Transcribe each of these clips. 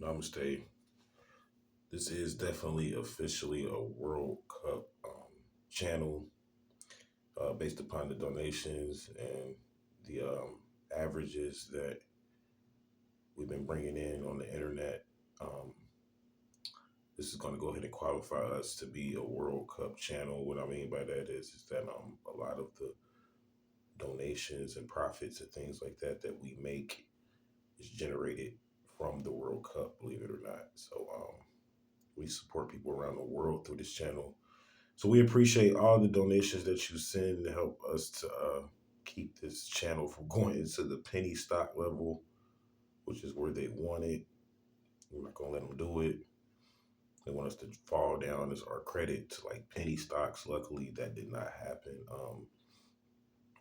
Namaste. This is definitely officially a World Cup channel based upon the donations and the averages that we've been bringing in on the internet. Um, this is going to go ahead and qualify us to be a World Cup channel. What I mean by that is that a lot of the donations and profits and things like that we make is generated from the World Cup, believe it or not. So we support people around the world through this channel. So we appreciate all the donations that you send to help us to keep this channel from going into the penny stock level, which is where they want it. We're not gonna let them do it. They want us to fall down as our credit to like penny stocks. Luckily, that did not happen.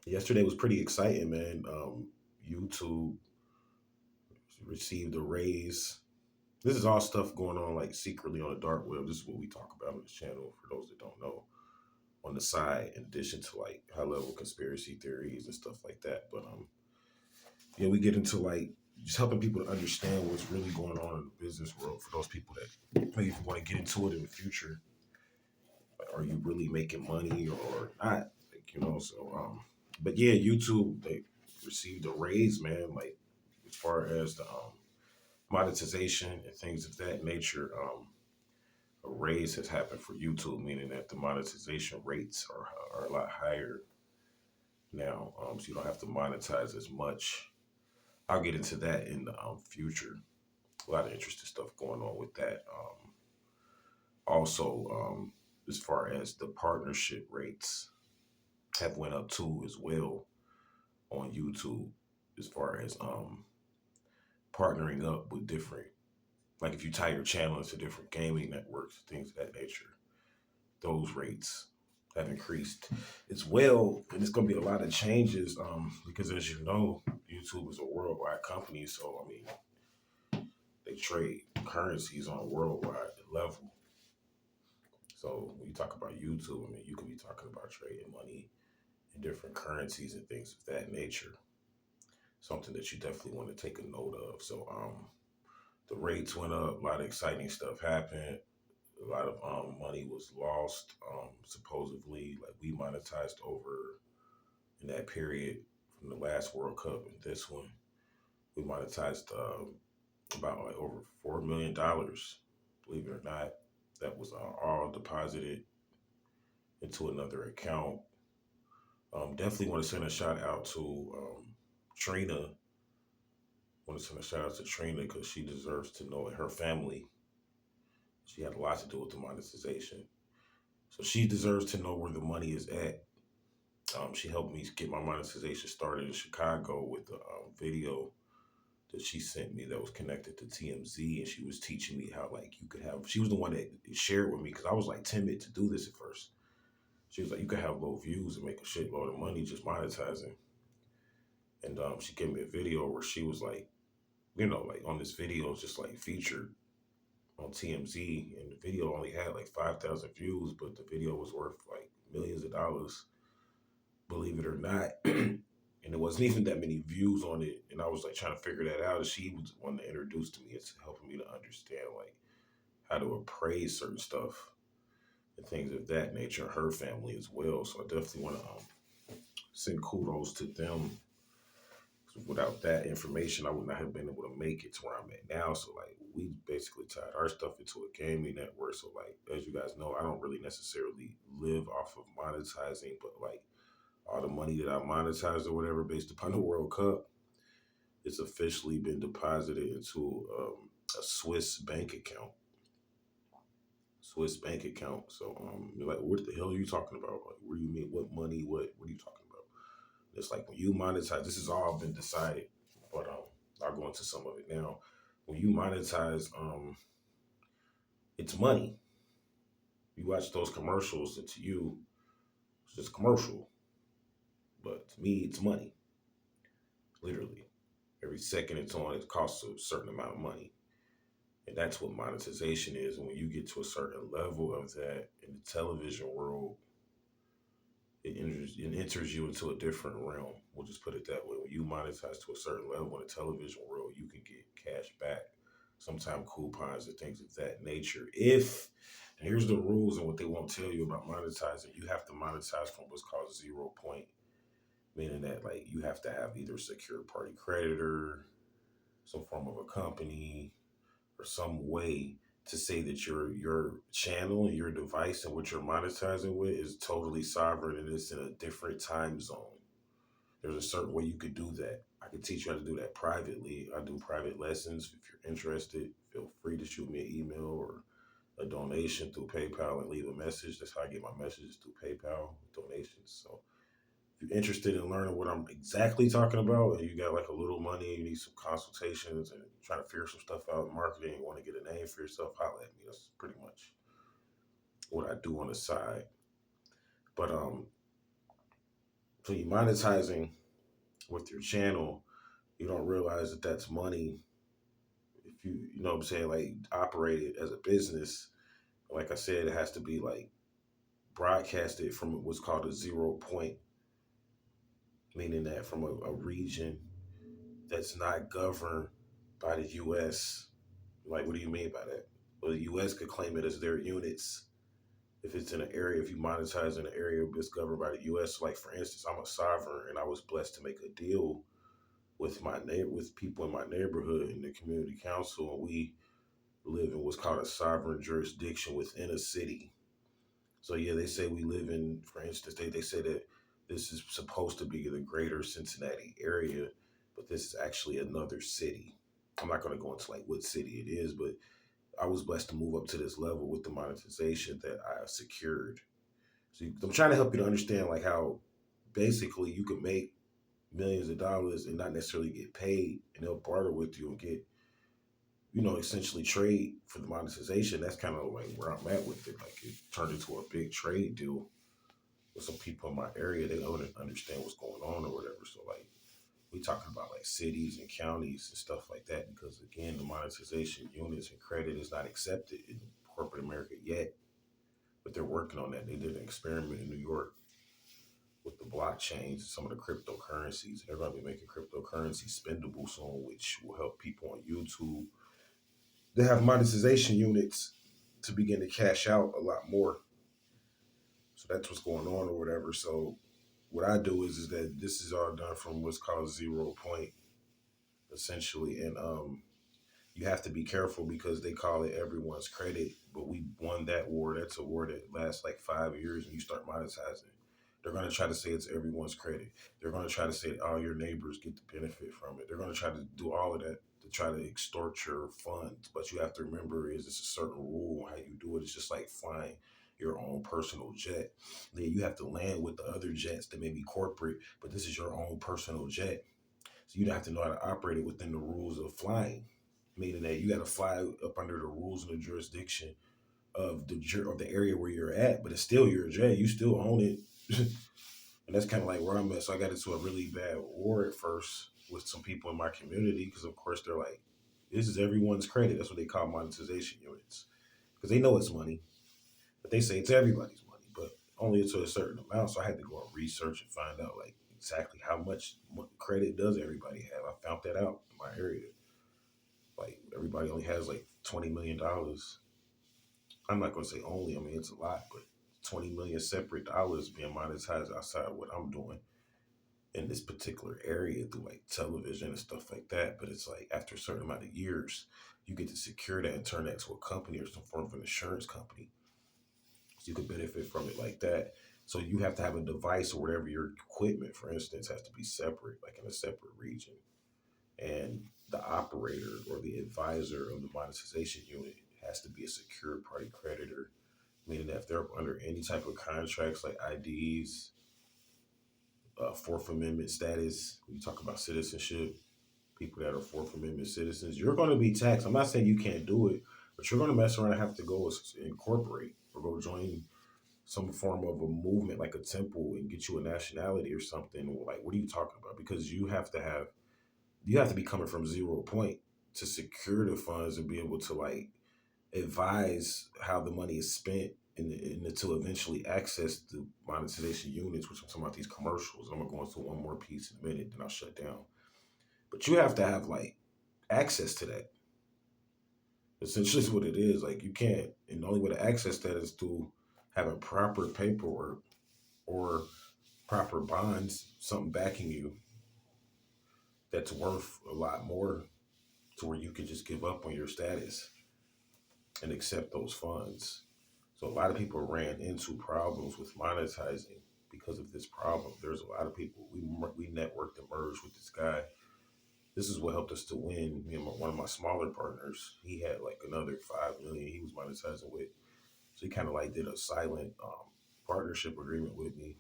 Yesterday was pretty exciting, man. YouTube received a raise. This is all stuff going on like secretly on the dark web. This is what we talk about on this channel for those that don't know. On the side, in addition to like high level conspiracy theories and stuff like that. But yeah, we get into like just helping people to understand what's really going on in the business world for those people that maybe want to get into it in the future. Like, are you really making money or not? Like, so but yeah, YouTube they received a raise, man, like as far as the monetization and things of that nature. A raise has happened for YouTube, meaning that the monetization rates are a lot higher now, so you don't have to monetize as much. I'll get into that in the future. A lot of interesting stuff going on with that. Also, as far as the partnership rates have went up too as well on YouTube, as far as partnering up with different, like if you tie your channel into different gaming networks, things of that nature, those rates have increased as well. And it's going to be a lot of changes because, as you know, YouTube is a worldwide company. So, I mean, they trade currencies on a worldwide level. So, when you talk about YouTube, I mean, you could be talking about trading money in different currencies and things of that nature. Something that you definitely want to take a note of. So, the rates went up, a lot of exciting stuff happened. A lot of money was lost, supposedly. Like we monetized over in that period from the last World Cup and this one. We monetized about like over $4 million. Believe it or not, that was all deposited into another account. Definitely want to send a shout out to Trina. Want to send a shout out to Trina because she deserves to know, and her family. She had a lot to do with the monetization, so she deserves to know where the money is at. She helped me get my monetization started in Chicago with the video that she sent me that was connected to TMZ, and she was teaching me how like you could have. She was the one that shared with me because I was like timid to do this at first. She was like, you could have low views and make a shitload of money just monetizing. And she gave me a video where she was like, like on this video, just like featured on TMZ, and the video only had like 5,000 views, but the video was worth like millions of dollars, believe it or not. And it wasn't even that many views on it. And I was like trying to figure that out. And she was the one that introduced to me. It's helping me to understand like how to appraise certain stuff and things of that nature. Her family as well. So I definitely want to send kudos to them. Without that information, I would not have been able to make it to where I'm at now. So like we basically tied our stuff into a gaming network. So like as you guys know, I don't really necessarily live off of monetizing, but like all the money that I monetized or whatever based upon the World Cup, it's officially been deposited into a Swiss bank account. Swiss bank account. So you're like, what the hell are you talking about? Like, what do you mean? What money? What are you talking about? It's like when you monetize, this has all been decided, but I'll go into some of it now. When you monetize, it's money. You watch those commercials, and to you, it's just a commercial, but to me, it's money. Literally, every second it's on, it costs a certain amount of money, and that's what monetization is. And when you get to a certain level of that in the television world, it enters you into a different realm. We'll just put it that way. When you monetize to a certain level in the television world, you can get cash back sometimes coupons and things of that nature. If and here's the rules and what they won't tell you about monetizing. You have to monetize from what's called 0 point, meaning that like you have to have either a secure party creditor, some form of a company, or some way to say that your channel and your device and what you're monetizing with is totally sovereign and it's in a different time zone. There's a certain way you could do that. I can teach you how to do that privately. I do private lessons. If you're interested, feel free to shoot me an email or a donation through PayPal and leave a message. That's how I get my messages, through PayPal donations. So if you're interested in learning what I'm exactly talking about and you got like a little money, you need some consultations and trying to figure some stuff out in marketing, you want to get a name for yourself, holla at me. That's pretty much what I do on the side. But so you monetizing with your channel, you don't realize that that's money. If you know what I'm saying, like operate it as a business, like I said, it has to be like broadcasted from what's called a 0 point, meaning that from a region that's not governed by the U.S. Like, what do you mean by that? Well, the U.S. could claim it as their units if it's in an area, if you monetize in an area that's governed by the U.S. Like, for instance, I'm a sovereign and I was blessed to make a deal with with people in my neighborhood in the community council, and we live in what's called a sovereign jurisdiction within a city. So yeah, they say we live in, for instance, they say that this is supposed to be the greater Cincinnati area, but this is actually another city. I'm not going to go into like what city it is, but I was blessed to move up to this level with the monetization that I secured. So I'm trying to help you to understand like how basically you could make millions of dollars and not necessarily get paid, and they'll barter with you and get, essentially trade for the monetization. That's kind of like where I'm at with it. Like it turned into a big trade deal with some people in my area. They don't understand what's going on or whatever. So like we talking about like cities and counties and stuff like that because again, the monetization units and credit is not accepted in corporate America yet, but they're working on that. They did an experiment in New York with the blockchains, some of the cryptocurrencies. They're going to be making cryptocurrency spendable soon, which will help people on YouTube. They have monetization units to begin to cash out a lot more. So that's what's going on or whatever. So what I do is that this is all done from what's called 0 point, essentially, and you have to be careful because they call it everyone's credit, but we won that war. That's a war that lasts like 5 years, and you start monetizing. They're going to try to say it's everyone's credit. They're going to try to say that all your neighbors get the benefit from it. They're going to try to do all of that to try to extort your funds. But you have to remember is it's a certain rule how you do it. It's just like flying your own personal jet. Then you have to land with the other jets that may be corporate, but this is your own personal jet. So you have to know how to operate it within the rules of flying, meaning that you got to fly up under the rules and the jurisdiction of the area where you're at, but it's still your jet. You still own it. And that's kind of like where I'm at. So I got into a really bad war at first with some people in my community because, of course, they're like, this is everyone's credit. That's what they call monetization units because they know it's money, but they say it's everybody's money, but only to a certain amount. So I had to go and research and find out like exactly how much credit does everybody have. I found that out in my area. Like everybody only has like $20 million. I'm not gonna say only. I mean it's a lot, but 20 million separate dollars being monetized outside of what I'm doing in this particular area through like television and stuff like that. But it's like after a certain amount of years, you get to secure that and turn that to a company or some form of an insurance company. So you could benefit from it like that. So you have to have a device or whatever your equipment, for instance, has to be separate, like in a separate region. And the operator or the advisor of the monetization unit has to be a secure party creditor, meaning that if they're under any type of contracts like IDs, Fourth Amendment status, when you talk about citizenship, people that are Fourth Amendment citizens, you're going to be taxed. I'm not saying you can't do it, but you're going to mess around and have to go incorporate or go join some form of a movement like a temple and get you a nationality or something. Like, what are you talking about? Because you have to be coming from 0 point to secure the funds and be able to like advise how the money is spent and to eventually access the monetization units, which I'm talking about these commercials. I'm gonna go into one more piece in a minute, then I'll shut down. But you have to have like access to that. Essentially, is what it is. Like you can't, and the only way to access that is through having proper paperwork or proper bonds, something backing you that's worth a lot more, to where you can just give up on your status and accept those funds. So a lot of people ran into problems with monetizing because of this problem. There's a lot of people we networked and merged with this guy. This is what helped us to win. Me and one of my smaller partners, he had like another 5 million he was monetizing with. So he kind of like did a silent partnership agreement with me,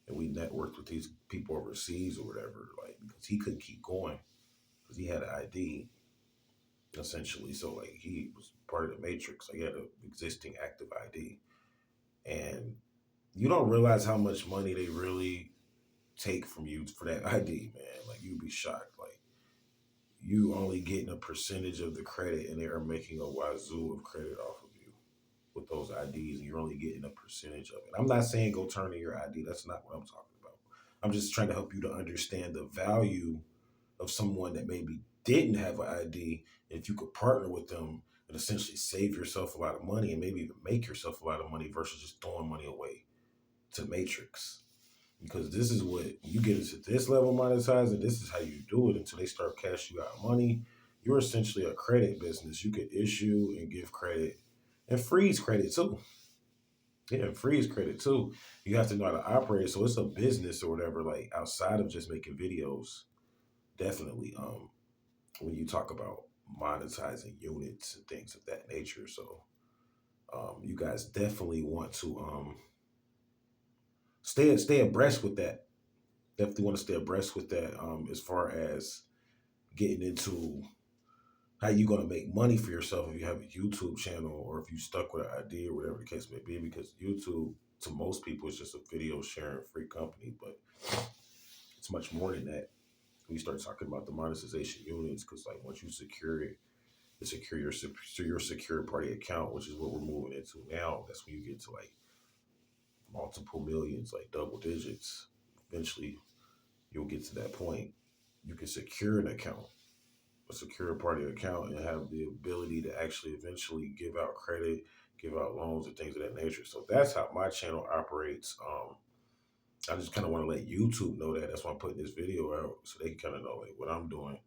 and we networked with these people overseas or whatever, like because he couldn't keep going because he had an ID essentially. So like he was part of the matrix. Like he had an existing active ID, and you don't realize how much money they really take from you for that ID, man. Like you'd be shocked. Like you only getting a percentage of the credit, and they are making a wazoo of credit off of you with those IDs, and you're only getting a percentage of it. I'm not saying go turn in your ID. That's not what I'm talking about. I'm just trying to help you to understand the value of someone that maybe didn't have an ID. And if you could partner with them and essentially save yourself a lot of money and maybe even make yourself a lot of money versus just throwing money away to the matrix. Because this is what you get into this level of monetizing, this is how you do it until they start cashing you out money. You're essentially a credit business. You could issue and give credit and freeze credit too. Yeah, and freeze credit too. You have to know how to operate it. So it's a business or whatever, like outside of just making videos. Definitely. When you talk about monetizing units and things of that nature. So you guys definitely want to stay abreast with that. Definitely want to stay abreast with that as far as getting into how you going to make money for yourself if you have a YouTube channel or if you stuck with an idea or whatever the case may be. Because YouTube, to most people, is just a video sharing free company, but it's much more than that. When you start talking about the monetization units, because like once you secure it, to secure your secure party account, which is what we're moving into now. That's when you get to like multiple millions, like double digits. Eventually, you'll get to that point. You can secure an account, a secure party account, and have the ability to actually eventually give out credit, give out loans, and things of that nature. So that's how my channel operates. I just kind of want to let YouTube know that. That's why I'm putting this video out, so they can kind of know like what I'm doing.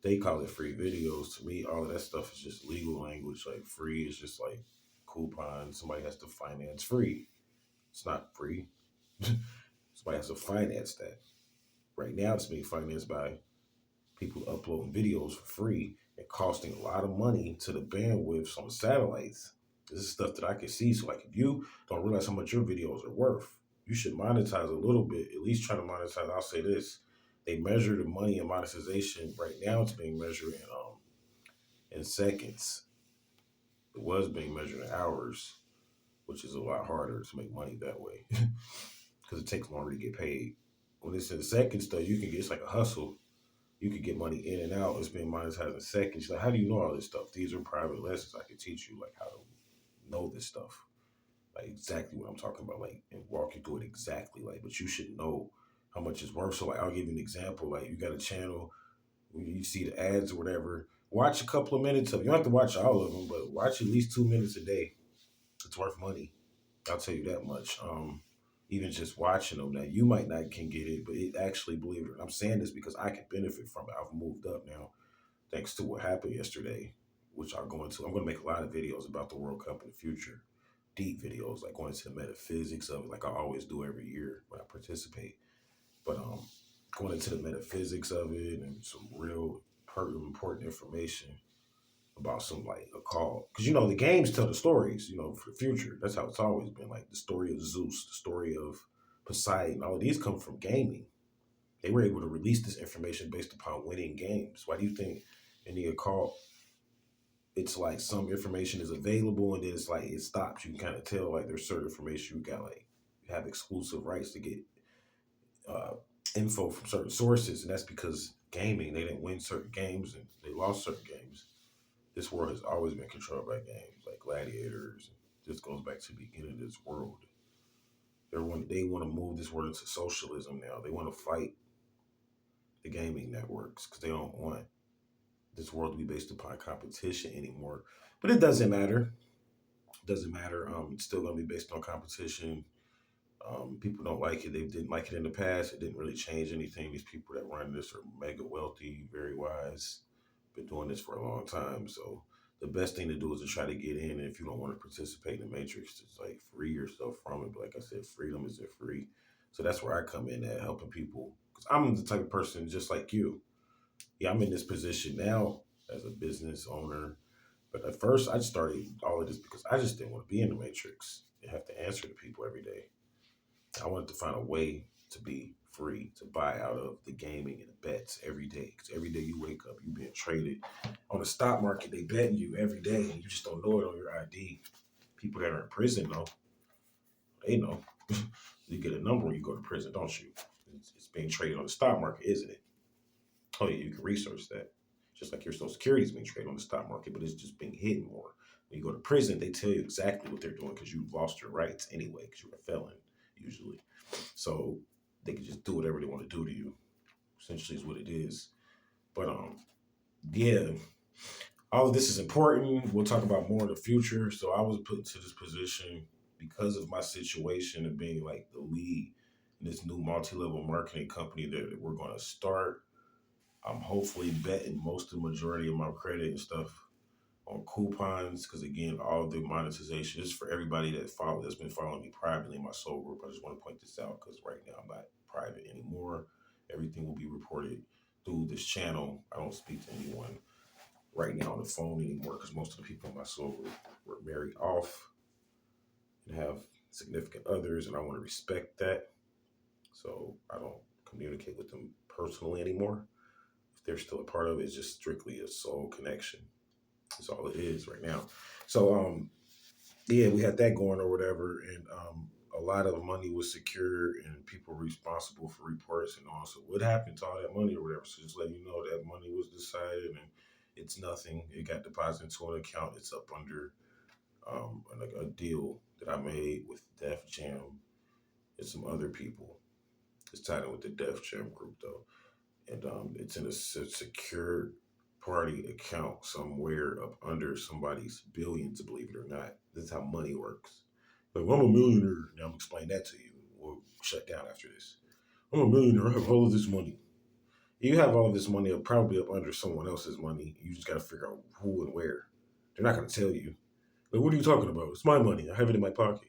They call it free videos. To me, all of that stuff is just legal language. Like free is just like coupon. Somebody has to finance free. It's not free. Somebody has to finance that. Right now, it's being financed by people uploading videos for free and costing a lot of money to the bandwidths on the satellites. This is stuff that I can see. So, like, if you don't realize how much your videos are worth, you should monetize a little bit. At least try to monetize. I'll say this: they measure the money in monetization right now. It's being measured in seconds. It was being measured in hours, which is a lot harder to make money that way because it takes longer to get paid. When it's in seconds, though, you can get it's like a hustle. You can get money in and out. It's being monetized in seconds. Like, how do you know all this stuff? These are private lessons. I can teach you like how to know this stuff, like exactly what I'm talking about, like and walk you through it exactly. Like, but you should know how much it's worth. So, like, I'll give you an example. Like, you got a channel, when you see the ads or whatever, watch a couple of minutes of. You don't have to watch all of them, but watch at least 2 minutes a day. It's worth money. I'll tell you that much. Even just watching them, now you might not can get it, but it actually, believe it or not, I'm saying this because I can benefit from it. I've moved up now thanks to what happened yesterday, which I'll go into. I'm going to make a lot of videos about the World Cup in the future, deep videos, like going into the metaphysics of it, like I always do every year when I participate. But going into the metaphysics of it and some real important information about some like a call, because the games tell the stories, for the future. That's how it's always been. Like the story of Zeus, the story of Poseidon, all of these come from gaming. They were able to release this information based upon winning games. Why do you think in the occult it's like some information is available and then it's like it stops? You can kind of tell like there's certain information you got, like you have exclusive rights to get uh, info from certain sources, and that's because gaming, they didn't win certain games and they lost certain games. This world has always been controlled by games like gladiators. This goes back to the beginning of this world. They want to move this world into socialism now. They want to fight the gaming networks because they don't want this world to be based upon competition anymore. But it doesn't matter. It doesn't matter. It's still gonna be based on competition. People don't like it. They didn't like it in the past. It didn't really change anything. These people that run this are mega wealthy, very wise, been doing this for a long time. So the best thing to do is to try to get in. And if you don't want to participate in the matrix, just like free yourself from it. But like I said, freedom isn't free. So that's where I come in at helping people. Because I'm the type of person just like you. Yeah, I'm in this position now as a business owner. But at first, I started all of this because I just didn't want to be in the matrix and have to answer to people every day. I wanted to find a way to be free, to buy out of the gaming and the bets every day. Because every day you wake up, you being traded on the stock market. They betting you every day, and you just don't know it on your ID. People that are in prison know, they know. You get a number when you go to prison, don't you? It's being traded on the stock market, isn't it? Oh yeah, you can research that. Just like your Social Security is being traded on the stock market, but it's just being hidden more. When you go to prison, they tell you exactly what they're doing because you've lost your rights anyway, because you're a felon usually. So they can just do whatever they want to do to you. Essentially, is what it is. But yeah, all of this is important. We'll talk about more in the future. So I was put into this position because of my situation of being like the lead in this new multi-level marketing company that we're going to start. I'm hopefully betting most of the majority of my credit and stuff on coupons because again, all the monetization is for everybody that's been following me privately in my soul group. I just want to point this out because right now I'm not private anymore. Everything will be reported through this channel. I don't speak to anyone right now on the phone anymore because most of the people in my soul group were married off and have significant others, and I want to respect that. So I don't communicate with them personally anymore. If they're still a part of it, it's just strictly a soul connection. That's all it is right now. So yeah, we had that going or whatever, and a lot of money was secured, and people were responsible for reports and all. So what happened to all that money or whatever? So just let you know that money was decided, and it's nothing. It got deposited into an account. It's up under like a deal that I made with Def Jam and some other people. It's tied in with the Def Jam group though, and it's in a secure party account somewhere up under somebody's billions, believe it or not. This is how money works. Like, well, I'm a millionaire. Now I'm explaining that to you. We'll shut down after this. I'm a millionaire. I have all of this money. You have all of this money probably up under someone else's money. You just got to figure out who and where. They're not going to tell you. Like, what are you talking about? It's my money. I have it in my pocket.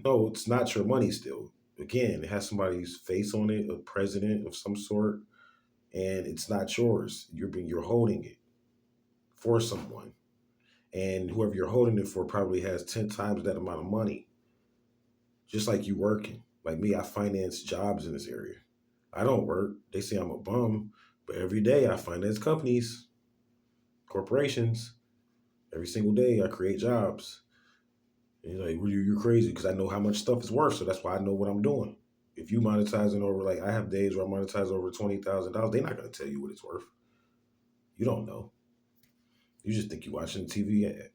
No, it's not your money still. Again, it has somebody's face on it, a president of some sort, and it's not yours. You're holding it for someone, and whoever you're holding it for probably has 10 times that amount of money. Just like you working, like me, I finance jobs in this area. I don't work. They say I'm a bum, but every day I finance companies, corporations. Every single day I create jobs. And you're like, well, you're crazy because I know how much stuff is worth, so that's why I know what I'm doing. If you monetizing over, like I have days where I monetize over $20,000, they're not gonna tell you what it's worth. You don't know. You just think you're watching a TV ad.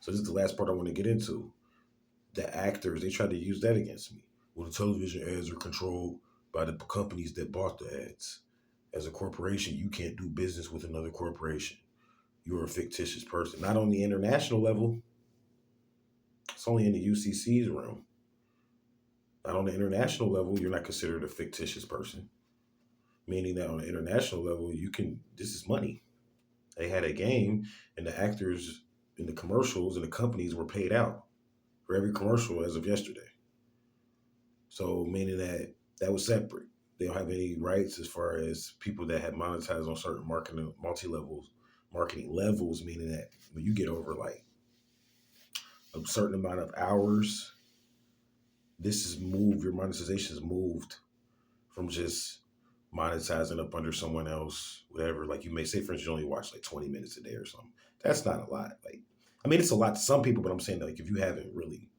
So this is the last part I want to get into. The actors, they tried to use that against me. Well, the television ads are controlled by the companies that bought the ads. As a corporation, you can't do business with another corporation. You're a fictitious person. Not on the international level. It's only in the UCC's realm. Not on the international level, you're not considered a fictitious person. Meaning that on the international level, this is money. They had a game, and the actors in the commercials and the companies were paid out for every commercial as of yesterday. So meaning that was separate. They don't have any rights as far as people that have monetized on certain marketing multi-levels, marketing levels, meaning that when you get over like a certain amount of hours, this is moved, your monetization is moved from just monetizing up under someone else, whatever. Like you may say, for instance, you only watch like 20 minutes a day or something. That's not a lot. Like, I mean, it's a lot to some people, but I'm saying like if you haven't really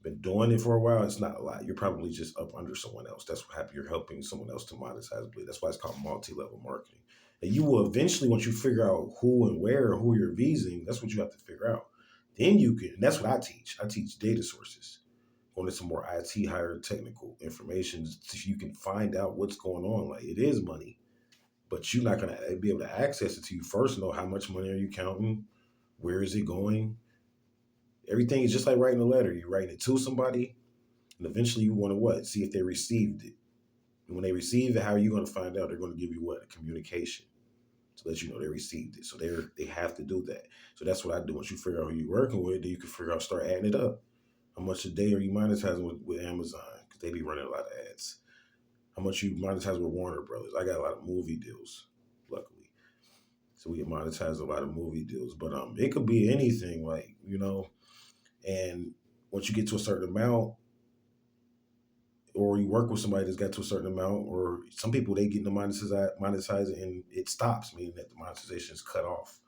been doing it for a while, it's not a lot. You're probably just up under someone else. That's what happened. You're helping someone else to monetize. That's why it's called multi-level marketing. And you will eventually, once you figure out who and where, who you're vising, that's what you have to figure out. Then you can, and that's what I teach. I teach data sources. Going into some more IT, higher technical information so you can find out what's going on. Like it is money. but you're not gonna be able to access it till you first know how much money are you counting, where is it going. Everything is just like writing a letter. You're writing it to somebody, and eventually you want to what? See if they received it. And when they receive it, how are you going to find out? They're going to give you what? A communication to let you know they received it. So they have to do that. So that's what I do. Once you figure out who you're working with, then you can figure out, start adding it up. How much a day are you monetizing with Amazon? Because they be running a lot of ads. How much you monetize with Warner Brothers? I got a lot of movie deals, luckily. So we get monetized a lot of movie deals. But it could be anything, like, and once you get to a certain amount, or you work with somebody that's got to a certain amount, or some people, they get the monetizing and it stops, meaning that the monetization is cut off.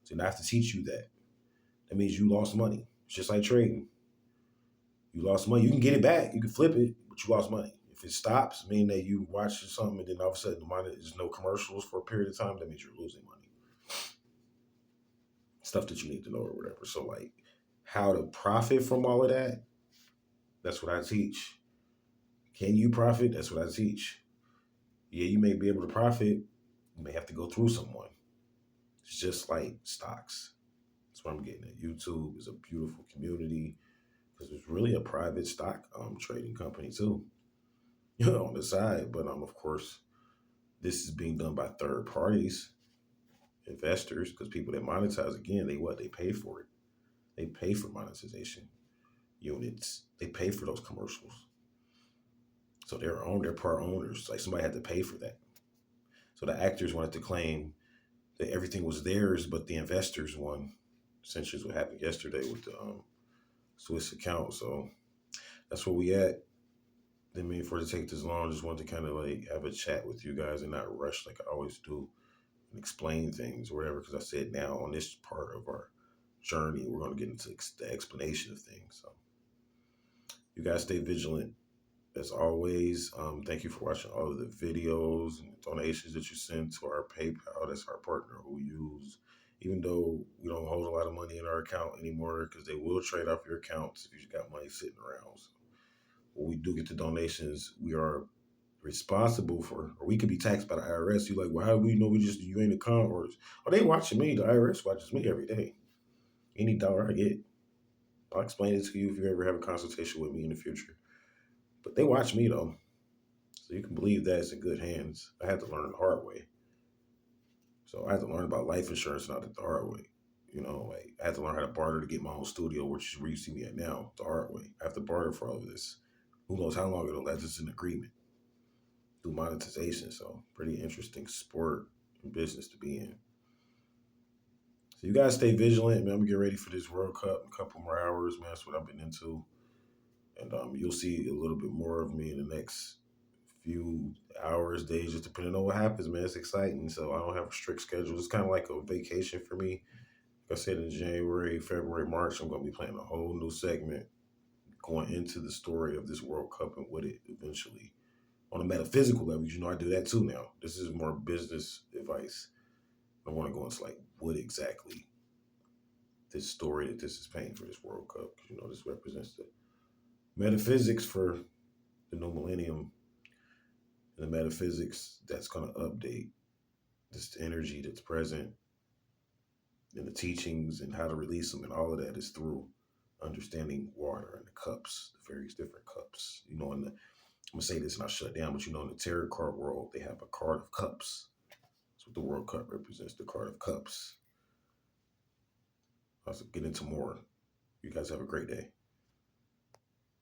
So I have to teach you that. That means you lost money. It's just like trading. You lost money. You can get it back. You can flip it, but you lost money. If it stops, meaning that you watch something and then all of a sudden there's no commercials for a period of time, that means you're losing money. Stuff that you need to know or whatever. So like how to profit from all of that, that's what I teach. Can you profit? That's what I teach. Yeah, you may be able to profit. You may have to go through someone. It's just like stocks. That's what I'm getting at. YouTube is a beautiful community because it's really a private stock trading company too, on the side. But of course, this is being done by third parties, investors, because people that monetize, again, they pay for it. They pay for monetization units. They pay for those commercials. So they're part owners. Like somebody had to pay for that. So the actors wanted to claim that everything was theirs, but the investors won. Essentially, is what happened yesterday with the Swiss account. So that's where we at. Didn't mean for it to take this long. Just wanted to kind of like have a chat with you guys and not rush like I always do and explain things or whatever. Because I said now on this part of our journey, we're going to get into the explanation of things. So you guys stay vigilant. As always, thank you for watching all of the videos and donations that you send to our PayPal. That's our partner who we use. Even though we don't hold a lot of money in our account anymore, because they will trade off your accounts if you got money sitting around. So when we do get the donations, we are responsible for, or we could be taxed by the IRS. You're like, well, how do we know you ain't a con? Or they watching me? The IRS watches me every day. Any dollar I get, I'll explain it to you if you ever have a consultation with me in the future. But they watch me though. So you can believe that it's in good hands. I had to learn the hard way. So I had to learn about life insurance not the hard way. Like I had to learn how to barter to get my own studio, which is where you see me at now, the hard way. I have to barter for all of this. Who knows how long it'll last? It's an agreement through monetization. So pretty interesting sport and business to be in. So you guys stay vigilant, man. I'm getting ready for this World Cup in a couple more hours, man. That's what I've been into. And you'll see a little bit more of me in the next few hours, days, just depending on what happens, man. It's exciting. So I don't have a strict schedule. It's kind of like a vacation for me. Like I said, in January, February, March, I'm going to be playing a whole new segment going into the story of this World Cup and what it eventually, on a metaphysical level, I do that too now. This is more business advice. I want to go into like what exactly this story that this is painting for this World Cup. Because, this represents the metaphysics for the new millennium, and the metaphysics that's going to update this energy that's present in the teachings and how to release them, and all of that is through understanding water and the cups, the various different cups. I'm going to say this and I'll shut down, but in the tarot card world, they have a card of cups. That's what the World Cup represents, the card of cups. I'll get into more. You guys have a great day.